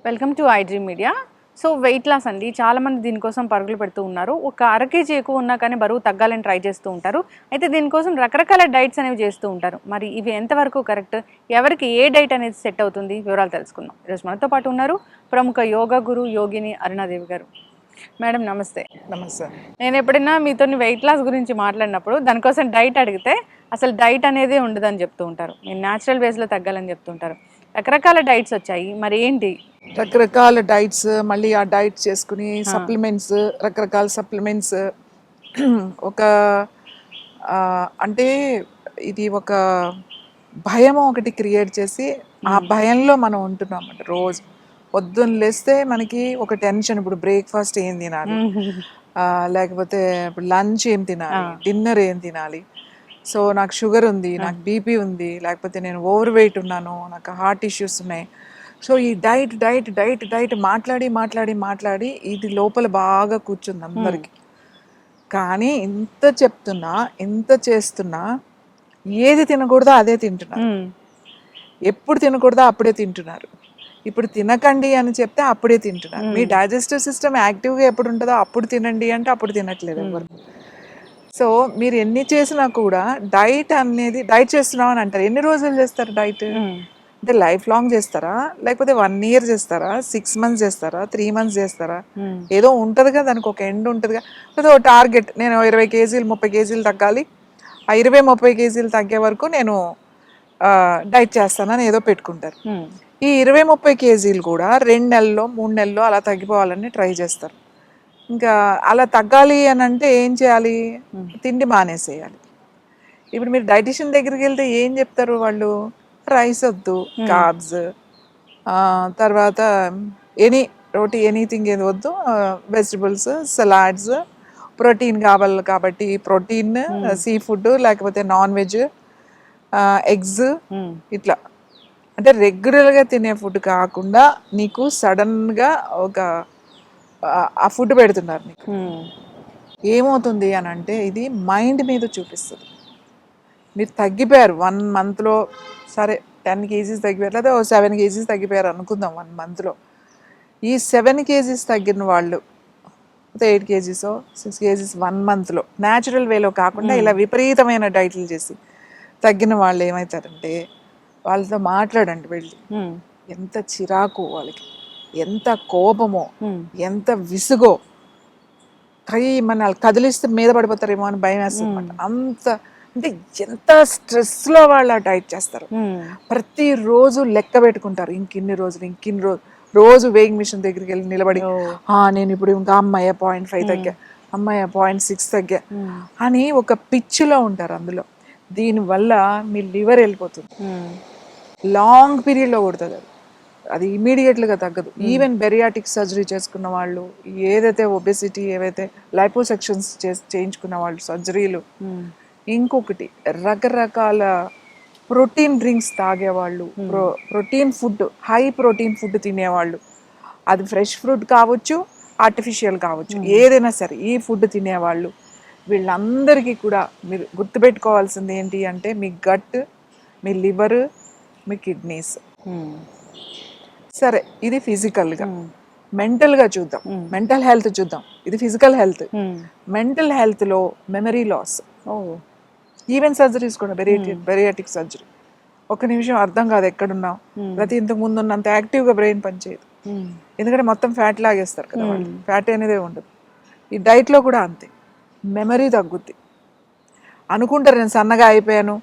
Welcome to iDream Media. So weight loss అండి, చాలామంది దీనికోసం పరుగులు పెడుతూ ఉన్నారు. ఒక అర కేజీ ఎక్కువ ఉన్నా కానీ బరువు తగ్గాలని ట్రై చేస్తూ ఉంటారు. అయితే దీనికోసం రకరకాల డైట్స్ అనేవి చేస్తూ ఉంటారు. మరి ఇవి ఎంతవరకు కరెక్ట్, ఎవరికి ఏ డైట్ అనేది సెట్ అవుతుంది, వివరాలు తెలుసుకుందాం. ఈరోజు మనతో పాటు ఉన్నారు ప్రముఖ యోగా గురు యోగిని అరుణాదేవి గారు. మేడం నమస్తే. నమస్తే. నేను ఎప్పుడైనా మీతో వెయిట్ లాస్ గురించి మాట్లాడినప్పుడు దానికోసం డైట్ అడిగితే అసలు డైట్ అనేది ఉండదని చెప్తూ ఉంటారు. మీరు న్యాచురల్ వేస్లో తగ్గాలని చెప్తుంటారు. రకరకాల డైట్స్ వచ్చాయి, మరి ఏంటి? రకరకాల డైట్స్, మళ్ళీ ఆ డైట్ చేసుకుని సప్లిమెంట్స్, రకరకాల సప్లిమెంట్స్. ఒక అంటే ఇది ఒక భయం ఒకటి క్రియేట్ చేసి ఆ భయంలో మనం ఉంటున్నాం అన్నమాట. రోజు పొద్దున్న లేస్తే మనకి ఒక టెన్షన్, ఇప్పుడు బ్రేక్ఫాస్ట్ ఏం తినాలి, లేకపోతే ఇప్పుడు లంచ్ ఏం తినాలి, డిన్నర్ ఏం తినాలి. సో నాకు షుగర్ ఉంది, నాకు బీపీ ఉంది, లేకపోతే నేను ఓవర్ వెయిట్ ఉన్నాను, నాకు హార్ట్ ఇష్యూస్ ఉన్నాయి. సో ఈ డైట్ డైట్ డైట్ డైట్ మాట్లాడి మాట్లాడి మాట్లాడి ఇది లోపల బాగా కూర్చుంది అందరికి. కానీ ఎంత చెప్తున్నా, ఎంత చేస్తున్నా, ఏది తినకూడదో అదే తింటున్నారు. ఎప్పుడు తినకూడదో అప్పుడే తింటున్నారు. ఇప్పుడు తినకండి అని చెప్తే అప్పుడే తింటున్నారు. మీ డైజెస్టివ్ సిస్టమ్ యాక్టివ్గా ఎప్పుడు ఉంటుందో అప్పుడు తినండి అంటే అప్పుడు తినట్లేదు ఎవరు. సో మీరు ఎన్ని చేసినా కూడా డైట్ అనేది, డైట్ చేస్తున్నాం అని అంటారు. ఎన్ని రోజులు చేస్తారు డైట్? అంటే లైఫ్ లాంగ్ చేస్తారా, లేకపోతే 1 year చేస్తారా, 6 months చేస్తారా, 3 months చేస్తారా? ఏదో ఉంటుంది కదా, దానికి ఒక ఎండ్ ఉంటుంది కదా. లేదా ఒక టార్గెట్, నేను 20 kgs 30 kgs తగ్గాలి, ఆ 20-30 kgs తగ్గే వరకు నేను డైట్ చేస్తానని ఏదో పెట్టుకుంటారు. ఈ 20-30 kgs కూడా 2 నెలల్లో 3 నెలల్లో అలా తగ్గిపోవాలని ట్రై చేస్తారు. ఇంకా అలా తగ్గాలి అని అంటే ఏం చేయాలి? తిండి మానేసేయాలి. ఇప్పుడు మీరు డైటిషియన్ దగ్గరికి వెళ్తే ఏం చెప్తారు వాళ్ళు? రైస్ వద్దు, కార్బ్స్, తర్వాత రోటీ ఎనీథింగ్ ఏది వద్దు, వెజిటబుల్స్, సలాడ్స్, ప్రోటీన్ కావాలి కాబట్టి ప్రోటీన్, సీ ఫుడ్, లేకపోతే నాన్ వెజ్, ఎగ్స్, ఇట్లా. అంటే రెగ్యులర్గా తినే ఫుడ్ కాకుండా నీకు సడన్గా ఒక ఆ ఫుడ్ పెడుతున్నారు నీకు. ఏమవుతుంది అని అంటే ఇది మైండ్ మీద చూపిస్తుంది. మీరు తగ్గిపోయారు 1 monthలో, సరే 10 kgs తగ్గిపోయారు, లేదా 7 kgs తగ్గిపోయారు అనుకుందాం 1 monthలో. ఈ 7 kgs తగ్గిన వాళ్ళు 8 kgs 6 kgs 1 monthలో న్యాచురల్ వేలో కాకుండా ఇలా విపరీతమైన డైట్లు చేసి తగ్గిన వాళ్ళు ఏమవుతారంటే, వాళ్ళతో మాట్లాడండి వెళ్ళి. ఎంత చిరాకు వాళ్ళకి, ఎంత కోపమో, ఎంత విసుగో, మన కదిలిస్తే మీద పడిపోతారేమో అని భయం వేస్తుంది అన్నమాట. అంత అంటే ఎంత స్ట్రెస్లో వాళ్ళు డైట్ చేస్తారు. ప్రతిరోజు లెక్క పెట్టుకుంటారు, ఇంకిన్ని రోజు రోజు వేయింగ్ మిషన్ దగ్గరికి వెళ్ళి నిలబడి, నేను ఇప్పుడు ఇంకా అమ్మాయి 0.5 తగ్గా, అమ్మాయి 0.6 తగ్గా అని ఒక పిచ్చిలో ఉంటారు అందులో. దీనివల్ల మీ లివర్ వెళ్ళిపోతుంది, లాంగ్ పీరియడ్లో కొడుతుంది. అది ఇమీడియట్గా తగ్గదు. ఈవెన్ బెరియాటిక్ సర్జరీ చేసుకున్న వాళ్ళు, ఏదైతే ఒబెసిటీ, ఏవైతే లైపోసెక్షన్స్ చేయించుకున్న వాళ్ళు, సర్జరీలు, ఇంకొకటి రకరకాల ప్రోటీన్ డ్రింక్స్ తాగేవాళ్ళు, protein food, high protein food తినేవాళ్ళు, అది ఫ్రెష్ ఫ్రూట్ కావచ్చు, ఆర్టిఫిషియల్ కావచ్చు, ఏదైనా సరే ఈ ఫుడ్ తినేవాళ్ళు, వీళ్ళందరికీ కూడా మీరు గుర్తుపెట్టుకోవాల్సింది ఏంటి అంటే, మీ గట్, మీ లివర్, మీ కిడ్నీస్. సరే, ఇది ఫిజికల్గా. మెంటల్గా చూద్దాం, మెంటల్ హెల్త్ చూద్దాం. ఇది ఫిజికల్ హెల్త్. మెంటల్ హెల్త్లో మెమరీ లాస్, ఈవెన్ సర్జరీస్ కూడా, బెరియాటిక్ సర్జరీ. ఒక నిమిషం అర్థం కాదు ఎక్కడున్నాం, ప్రతి ఇంతకు ముందు ఉన్నంత యాక్టివ్గా బ్రెయిన్ పనిచేయదు. ఎందుకంటే మొత్తం ఫ్యాట్ లాగేస్తారు కదా వాళ్ళు, ఫ్యాట్ అనేదే ఉండదు. ఈ డైట్లో కూడా అంతే, మెమరీ తగ్గుద్ది. అనుకుంటారు నేను సన్నగా అయిపోయాను,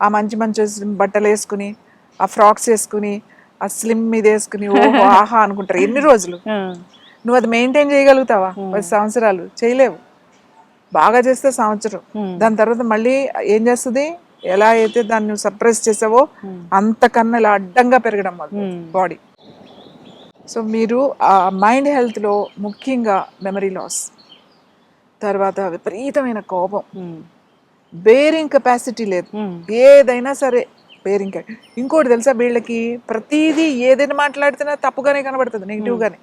ఆ మంచి మంచి బట్టలు వేసుకుని, ఆ ఫ్రాక్స్ వేసుకుని, ఆ స్లిమ్ మీద వేసుకుని, ఓహో ఆహా అనుకుంటారు. ఎన్ని రోజులు నువ్వు అది మెయింటైన్ చేయగలుగుతావా? 10 సంవత్సరాలు చేయలేవు. బాగా చేస్తే సంవత్సరం, దాని తర్వాత మళ్ళీ ఏం చేస్తుంది? ఎలా అయితే దాన్ని సప్రెస్ చేసావో అంతకన్నా ఇలా అడ్డంగా పెరగడం బాడీ. సో మీరు ఆ మైండ్ హెల్త్లో ముఖ్యంగా మెమరీ లాస్, తర్వాత విపరీతమైన కోపం, బేరింగ్ కెపాసిటీ లేదు. ఏదైనా సరే బేరింగ్. ఇంకోటి తెలుసా, వీళ్ళకి ప్రతిదీ ఏదైనా మాట్లాడితేనే తప్పుగానే కనబడుతుంది, నెగిటివ్గానే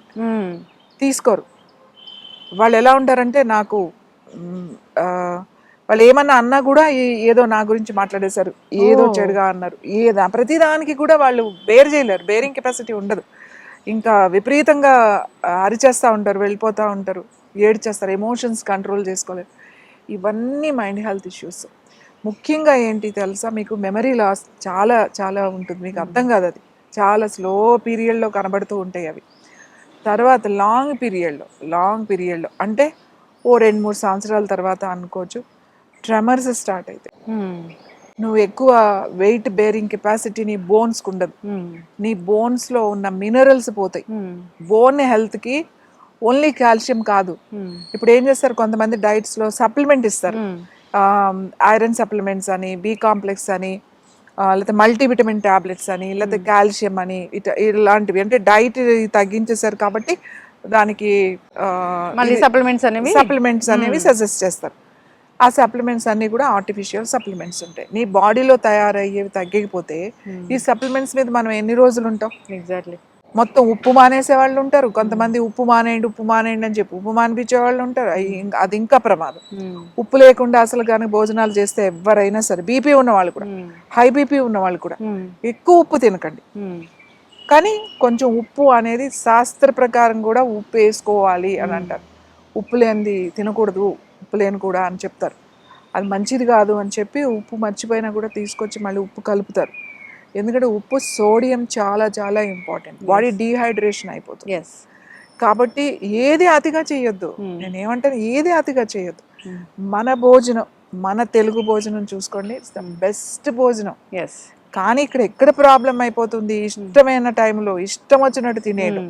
తీసుకోరు. వాళ్ళు ఎలా ఉంటారంటే, నాకు వాళ్ళు ఏమన్నా అన్నా కూడా ఏదో నా గురించి మాట్లాడేశారు, ఏదో చెడుగా అన్నారు, ప్రతిదానికి కూడా వాళ్ళు బేర్ చేయలేరు, బేరింగ్ కెపాసిటీ ఉండదు. ఇంకా విపరీతంగా అరిచేస్తూ ఉంటారు, వెళ్ళిపోతూ ఉంటారు, ఏడ్చేస్తారు, ఎమోషన్స్ కంట్రోల్ చేసుకోలేరు. ఇవన్నీ మైండ్ హెల్త్ ఇష్యూస్. ముఖ్యంగా ఏంటి తెలుసా, మీకు మెమరీ లాస్ చాలా చాలా ఉంటుంది, మీకు అర్థం కాదు, అది చాలా స్లో పీరియడ్లో కనబడుతూ ఉంటాయి అవి. తర్వాత లాంగ్ పీరియడ్లో అంటే ఓ 2-3 సంవత్సరాల తర్వాత అనుకోవచ్చు, ట్రెమర్స్ స్టార్ట్ అవుతాయి. నువ్వు ఎక్కువ వెయిట్ బేరింగ్ కెపాసిటీ నీ బోన్స్కి ఉండదు, నీ బోన్స్లో ఉన్న మినరల్స్ పోతాయి. బోన్ హెల్త్కి ఓన్లీ కాల్షియం కాదు. ఇప్పుడు ఏం చేస్తారు, కొంతమంది డైట్స్లో సప్లిమెంట్ ఇస్తారు, ఐరన్ సప్లిమెంట్స్ అని, బి కాంప్లెక్స్ అని, లేకపోతే మల్టీవిటమిన్ ట్యాబ్లెట్స్ అని, లేకపోతే కాల్షియం అని, ఇలాంటివి. అంటే డైట్ తగ్గించేశారు కాబట్టి దానికి సప్లిమెంట్స్ అనేవి సజెస్ట్ చేస్తారు. ఆ సప్లిమెంట్స్ అన్నీ కూడా ఆర్టిఫిషియల్ సప్లిమెంట్స్ ఉంటాయి. నీ బాడీలో తయారయ్యేవి తగ్గకపోతే ఈ సప్లిమెంట్స్ మీద మనం ఎన్ని రోజులు ఉంటాం? ఎగ్జాక్ట్లీ. మొత్తం ఉప్పు మానేసే వాళ్ళు ఉంటారు, కొంతమంది ఉప్పు మానేయండి అని చెప్పి ఉప్పు మానిపించే వాళ్ళు ఉంటారు. అది ఇంకా ప్రమాదం. ఉప్పు లేకుండా అసలు కానీ భోజనాలు చేస్తే ఎవరైనా సరే, బీపీ ఉన్న వాళ్ళు కూడా, హై బీపీ ఉన్న వాళ్ళు కూడా ఎక్కువ ఉప్పు తినకండి. కానీ కొంచెం ఉప్పు అనేది శాస్త్ర ప్రకారం కూడా ఉప్పు వేసుకోవాలి అని అంటారు. ఉప్పు లేనిది తినకూడదు, ఉప్పు లేని కూడా అని చెప్తారు. అది మంచిది కాదు అని చెప్పి ఉప్పు మర్చిపోయినా కూడా తీసుకొచ్చి మళ్ళీ ఉప్పు కలుపుతారు. ఎందుకంటే ఉప్పు, సోడియం చాలా చాలా ఇంపార్టెంట్, బాడీ డీహైడ్రేషన్ అయిపోతుంది. కాబట్టి ఏది అతిగా చేయొద్దు. నేనేమంటాను, ఏది అతిగా చేయొద్దు. మన భోజనం, మన తెలుగు భోజనం చూసుకోండి, ఇట్స్ ద బెస్ట్ భోజనం. కానీ ఎక్కడ ప్రాబ్లం అయిపోతుంది, ఇష్టమైన టైంలో ఇష్టం వచ్చినట్టు తినేయడం,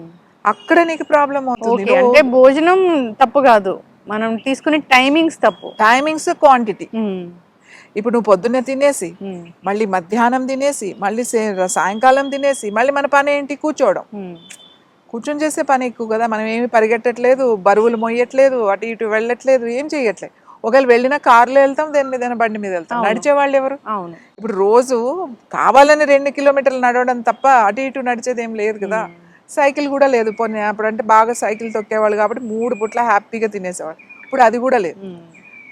అక్కడ నీకు ప్రాబ్లం అవుతుంది. అంటే భోజనం తప్పు కాదు, మనం తీసుకునే టైమింగ్స్ తప్పు. Timings, quantity. ఇప్పుడు నువ్వు పొద్దున్నే తినేసి, మళ్ళీ మధ్యాహ్నం తినేసి, మళ్ళీ సాయంకాలం తినేసి, మళ్ళీ మన పని ఏంటి, కూర్చోవడం. కూర్చొని చేసే పని ఎక్కువ కదా, మనం ఏమి పరిగెట్టట్లేదు, బరువులు మొయ్యట్లేదు, అటు ఇటు వెళ్ళట్లేదు, ఏం చెయ్యట్లేదు. ఒకవేళ వెళ్ళినా కార్లో వెళ్తాం, దేని మీద బండి మీద వెళ్తాం, నడిచే వాళ్ళు ఎవరు? ఇప్పుడు రోజు కావాలని 2 కిలోమీటర్లు నడవడం తప్ప అటు ఇటు నడిచేది ఏం లేదు కదా. సైకిల్ కూడా లేదు, పోనీ అప్పుడు అంటే బాగా సైకిల్ తొక్కేవాళ్ళు కాబట్టి 3 పూట్ల హ్యాపీగా తినేసేవాళ్ళు, ఇప్పుడు అది కూడా లేదు.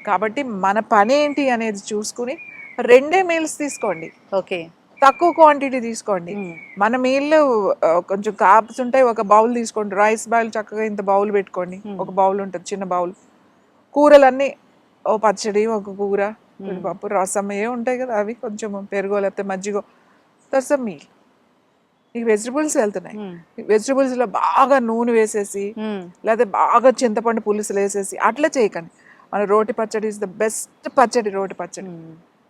కాబట్టి మన పని ఏంటి అనేది చూసుకుని 2 మీల్స్ తీసుకోండి, తక్కువ క్వాంటిటీ తీసుకోండి. మన మీల్ కొంచెం కాప్స్ ఉంటాయి, ఒక బౌల్ తీసుకోండి, రైస్ బౌల్ చక్కగా ఇంత బౌల్ పెట్టుకోండి, ఒక బౌల్ ఉంటుంది, చిన్న బౌల్. కూరలన్నీ ఓ పచ్చడి, ఒక కూర, పప్పు, రసం ఏ ఉంటాయి కదా, అవి కొంచెం పెరుగో లేకపోతే మజ్జిగో, దట్స్ అ మీల్. నీకు వెజిటబుల్స్ వెళ్తున్నాయి, వెజిటబుల్స్లో బాగా నూనె వేసేసి, లేకపోతే బాగా చింతపండు పులుసులు వేసేసి అట్లా చేయకండి. మన రోటి పచ్చడి ఇస్ ద బెస్ట్ పచ్చడి. రోటి పచ్చడి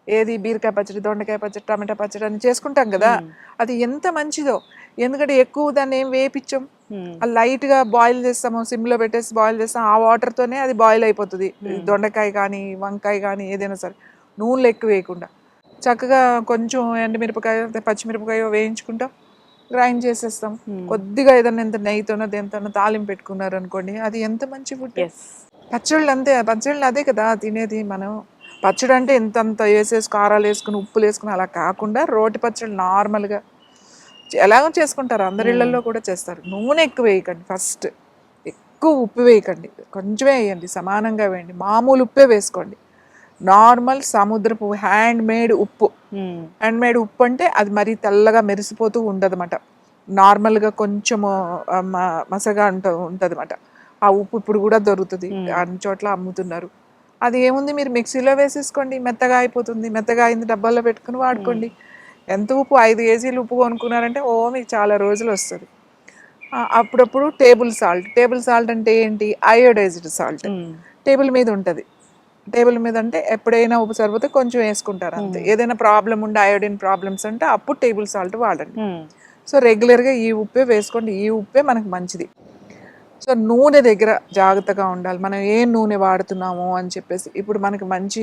ఏది, బీరకాయ పచ్చడి, దొండకాయ పచ్చడి, టమాటా పచ్చడి అని చేసుకుంటాం కదా, అది ఎంత మంచిదో. ఎందుకంటే ఎక్కువ దాన్ని ఏం వేపించాం, అది లైట్గా బాయిల్ చేస్తాము, సిమ్లో పెట్టేసి బాయిల్ చేస్తాం, ఆ వాటర్తోనే అది బాయిల్ అయిపోతుంది. దొండకాయ కానీ వంకాయ కానీ ఏదైనా సరే నూనెలు ఎక్కువ వేయకుండా చక్కగా కొంచెం ఎండుమిరపకాయ, పచ్చిమిరపకాయ వేయించుకుంటాం, గ్రైండ్ చేసేస్తాం. కొద్దిగా ఏదైనా ఎంత నెయ్యితోనో దేనితోనో తాలింపు పెట్టుకున్నారు అనుకోండి, అది ఎంత మంచి ఫుడ్. పచ్చళ్ళు అంతే, పచ్చళ్ళు అదే కదా తినేది మనం. పచ్చడి అంటే ఇంతంత వేసేసి కారాలు వేసుకుని ఉప్పులు వేసుకుని అలా కాకుండా రోటి పచ్చళ్ళు నార్మల్గా ఎలాగో చేసుకుంటారు, అందరి ఇళ్లలో కూడా చేస్తారు. నూనె ఎక్కువ వేయకండి, ఫస్ట్ ఎక్కువ ఉప్పు వేయకండి, కొంచెమే వేయండి, సమానంగా వేయండి, మామూలు ఉప్పే వేసుకోండి. నార్మల్ సముద్రపు హ్యాండ్ మేడ్ ఉప్పు. హ్యాండ్ మేడ్ ఉప్పు అంటే అది మరీ తెల్లగా మెరిసిపోతూ ఉండదన్నమాట, నార్మల్గా కొంచెము మసగా ఉంటుంది అన్నమాట. ఆ ఉప్పు ఇప్పుడు కూడా దొరుకుతుంది, అన్ని చోట్ల అమ్ముతున్నారు. అది ఏముంది, మీరు మిక్సీలో వేసేసుకోండి, మెత్తగా అయిపోతుంది, మెత్తగా అయింది డబ్బాల్లో పెట్టుకుని వాడుకోండి. ఎంత ఉప్పు, 5 కేజీలు ఉప్పు కొనుక్కున్నారంటే మీకు చాలా రోజులు వస్తుంది. అప్పుడప్పుడు టేబుల్ సాల్ట్ అంటే ఏంటి, అయోడైజ్డ్ సాల్ట్ టేబుల్ మీద ఉంటుంది. టేబుల్ మీద అంటే ఎప్పుడైనా ఉప్పు సరిపోతే కొంచెం వేసుకుంటారు అంతే. ఏదైనా ప్రాబ్లం ఉంటే, అయోడిన్ ప్రాబ్లమ్స్ అంటే అప్పుడు టేబుల్ సాల్ట్ వాడండి. సో రెగ్యులర్గా ఈ ఉప్పే వేసుకోండి, ఈ ఉప్పే మనకు మంచిది. సో నూనె దగ్గర జాగ్రత్తగా ఉండాలి, మనం ఏ నూనె వాడుతున్నాము అని చెప్పేసి. ఇప్పుడు మనకి మంచి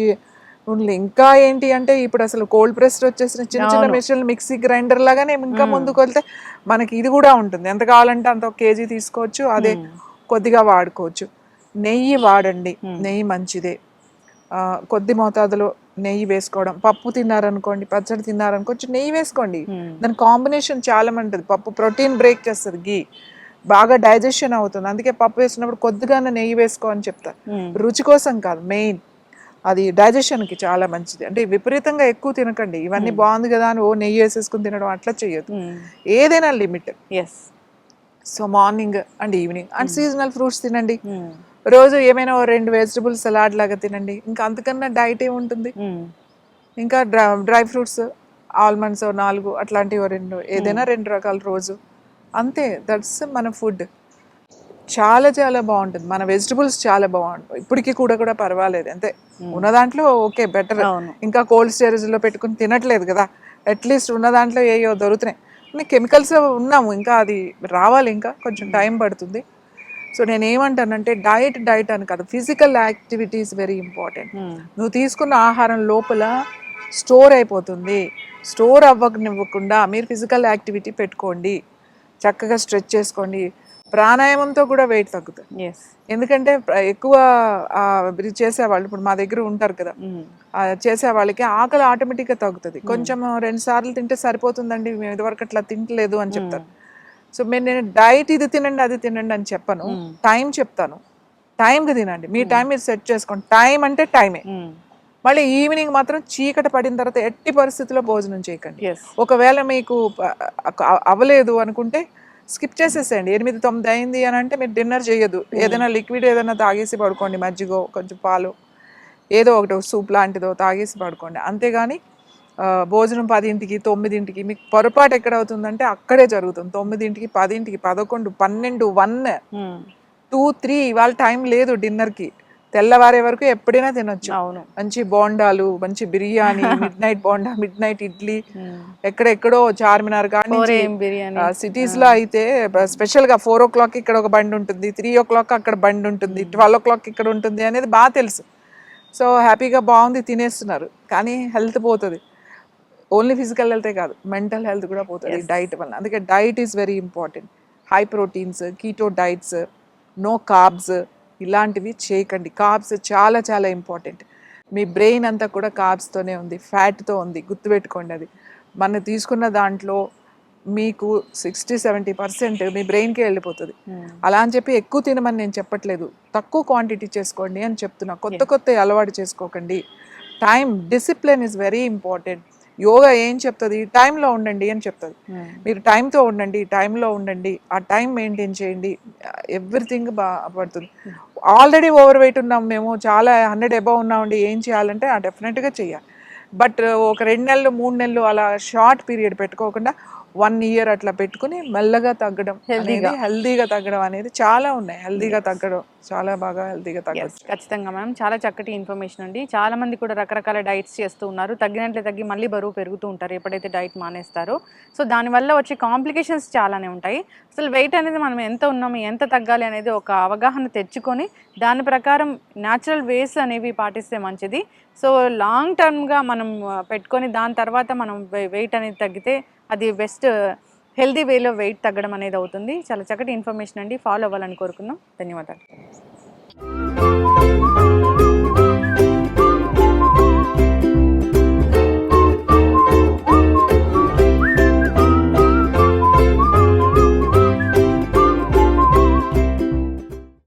నూనెలు ఇంకా ఏంటి అంటే, ఇప్పుడు అసలు కోల్డ్ ప్రెస్డ్ వచ్చేసిన చిన్న చిన్న మెషిన్లు, మిక్సీ గ్రైండర్ లాగానే ఇంకా ముందుకు వెళ్తే మనకి ఇది కూడా ఉంటుంది, ఎంత కావాలంటే అంత 1 కేజీ తీసుకోవచ్చు, అదే కొద్దిగా వాడుకోవచ్చు. నెయ్యి వాడండి, నెయ్యి మంచిదే. కొద్ది మోతాదులో నెయ్యి వేసుకోవడం. పప్పు తిన్నారనుకోండి, పచ్చడి తిన్నారనుకో, కొంచెం నెయ్యి వేసుకోండి, దాని కాంబినేషన్ చాలా మంటుంది. పప్పు ప్రోటీన్ బ్రేక్ చేస్తుంది, గీ బాగా డైజెషన్ అవుతుంది, అందుకే పప్పు వేసినప్పుడు కొద్దిగానే నెయ్యి వేసుకో అని చెప్తారు. రుచి కోసం కాదు, మెయిన్ అది డైజెషన్కి చాలా మంచిది. అంటే విపరీతంగా ఎక్కువ తినకండి, ఇవన్నీ బాగుంది కదా అని నెయ్యి వేసేసుకుని తినడం అట్లా చేయొద్దు, ఏదైనా limit. So morning and evening and seasonal fruits తినండి. మ్మ్. రోజు ఏమైనా 2 వెజిటబుల్ సలాడ్ లాగా తినండి. ఇంకా అంతకన్నా డైట్ ఏముంటుంది? మ్మ్. ఇంకా డ్రై ఫ్రూట్స్ ఆల్మండ్స్ 4 అట్లాంటివి 2, ఏదైనా 2 రకాల రోజు, అంతే. దట్స్ మన ఫుడ్. చాలా చాలా బాగుంటుంది. మన వెజిటబుల్స్ చాలా బాగుంటాయి ఇప్పటికీ కూడా పర్వాలేదు, అంతే. ఉన్న దాంట్లో ఓకే బెటర్. అవును. ఇంకా కోల్డ్ స్టోరేజ్లో పెట్టుకుని తినట్లేదు కదా, అట్లీస్ట్ ఉన్న దాంట్లో ఏయో దొరుకుతున్నాయి. కానీ కెమికల్స్ ఉన్నాము, ఇంకా అది రావాలి, ఇంకా కొంచెం టైం పడుతుంది. సో నేను ఏమంటానంటే డైట్ అని కాదు, physical activity is very important. మ్మ్. నువ్వు తీసుకున్న ఆహారం లోపల స్టోర్ అయిపోతుంది. స్టోర్ అవ్వకుండా మీరు ఫిజికల్ యాక్టివిటీ పెట్టుకోండి, చక్కగా స్ట్రెచ్ చేసుకోండి. ప్రాణాయామంతో కూడా వెయిట్ తగ్గుతుంది. ఎస్. ఎందుకంటే ఎక్కువ ఇది చేసేవాళ్ళు ఇప్పుడు మా దగ్గర ఉంటారు కదా, మ్మ్. చేసే వాళ్ళకి ఆకలి ఆటోమేటిక్గా తగ్గుతుంది. కొంచెం 2 సార్లు తింటే సరిపోతుందండి, మేము ఇదివరకు అట్లా తింటలేదు అని చెప్తారు. సో నేను డైట్ ఇది తినండి అది తినండి అని చెప్పను, టైం చెప్తాను. టైంకి తినండి, మీ టైం మీరు సెట్ చేసుకోండి. టైం అంటే టైమే. మ్మ్. మళ్ళీ ఈవినింగ్ మాత్రం చీకటి పడిన తర్వాత ఎట్టి పరిస్థితుల్లో భోజనం చేయకండి. ఎస్. ఒకవేళ మీకు అవ్వలేదు అనుకుంటే స్కిప్ చేసేసేయండి. 8-9 అయింది అని అంటే మీరు డిన్నర్ చేయొద్దు. ఏదైనా లిక్విడ్ ఏదైనా తాగేసి పడుకోండి, మజ్జిగో కొంచెం పాలు ఏదో ఒకటి సూప్ లాంటిదో తాగేసి పడుకోండి. అంతేగాని భోజనం 10కి 9కి మీకు పొరపాటు ఎక్కడ అవుతుందంటే అక్కడే జరుగుతుంది. 9కి 10కి 11 12 1 మ్మ్. 2 3 ఇవాళ టైం లేదు డిన్నర్కి. తెల్లవారే వరకు ఎప్పుడైనా తినొచ్చు. అవును. మంచి బోండాలు, మంచి biryani, mid night bonda, mid night idli, మ్మ్. ఎక్కడెక్కడో చార్మినార్ కాడి నుంచి కోరేం బిర్యానీ. సిటీస్లో అయితే స్పెషల్గా 4 o'clock ఇక్కడ ఒక బండి ఉంటుంది, 3 o'clock అక్కడ బండి ఉంటుంది, 12 o'clock ఇక్కడ ఉంటుంది అనేది బాగా తెలుసు. సో హ్యాపీగా బాగుంది తినేస్తున్నారు, కానీ హెల్త్ పోతుంది. ఓన్లీ ఫిజికల్ హెల్తే కాదు, మెంటల్ హెల్త్ కూడా పోతుంది డైట్ వల్ల. అందుకే diet is very important. High proteins, keto diets, no carbs ఇలాంటివి చేయకండి. కార్బ్స్ చాలా చాలా ఇంపార్టెంట్. మీ బ్రెయిన్ అంతా కూడా కార్బ్స్తోనే ఉంది, ఫ్యాట్తో ఉంది, గుర్తుపెట్టుకోండి. అది మనం తీసుకున్న దాంట్లో మీకు 60-70% మీ బ్రెయిన్కే వెళ్ళిపోతుంది. అలా అని చెప్పి ఎక్కువ తినమని నేను చెప్పట్లేదు, తక్కువ క్వాంటిటీ చేసుకోండి అని చెప్తున్నా. కొత్త అలవాటు చేసుకోకండి. Time discipline is very important. Yoga ఏం చెప్తుంది? టైంలో ఉండండి అని చెప్తుంది. మీరు టైంతో ఉండండి, టైంలో ఉండండి, ఆ టైం మెయింటైన్ చేయండి, ఎవ్రీథింగ్ బాగా పడుతుంది. ఆల్రెడీ ఓవర్ వెయిట్ ఉన్నాం మేము, చాలా 100 above ఉన్నామండి, ఏం చేయాలంటే డెఫినెట్గా చేయాలి. బట్ ఒక 2 నెలలు 3 నెలలు అలా షార్ట్ పీరియడ్ పెట్టుకోకుండా 1 year అట్లా పెట్టుకుని మెల్లగా తగ్గడం అనేది, హెల్దీగా తగ్గడం అనేది చాలా ఉన్నాయి. హెల్దీగా తగ్గడం చాలా బాగా హెల్దీగా తగ్గచ్చు. ఖచ్చితంగా మ్యామ్, చాలా చక్కటి ఇన్ఫర్మేషన్ అండి. చాలా మంది కూడా రకరకాల డైట్స్ చేస్తూ ఉన్నారు, తగ్గినట్లే తగ్గి మళ్ళీ బరువు పెరుగుతూ ఉంటారు ఎప్పుడైతే డైట్ మానేస్తారో. సో దానివల్ల వచ్చే కాంప్లికేషన్స్ చాలానే ఉంటాయి. అసలు వెయిట్ అనేది మనం ఎంత ఉన్నాము, ఎంత తగ్గాలి అనేది ఒక అవగాహన తెచ్చుకొని దాని ప్రకారం న్యాచురల్ వేస్ అనేవి పాటిస్తే మంచిది. సో లాంగ్ టర్మ్గా మనం పెట్టుకొని దాని తర్వాత మనం వెయిట్ అనేది తగ్గితే అది బెస్ట్ హెల్దీ వేలో వెయిట్ తగ్గడం అనేది అవుతుంది. చాలా చక్కటి ఇన్ఫర్మేషన్ అండి, ఫాలో అవ్వాలని కోరుకుందాం. ధన్యవాదాలు.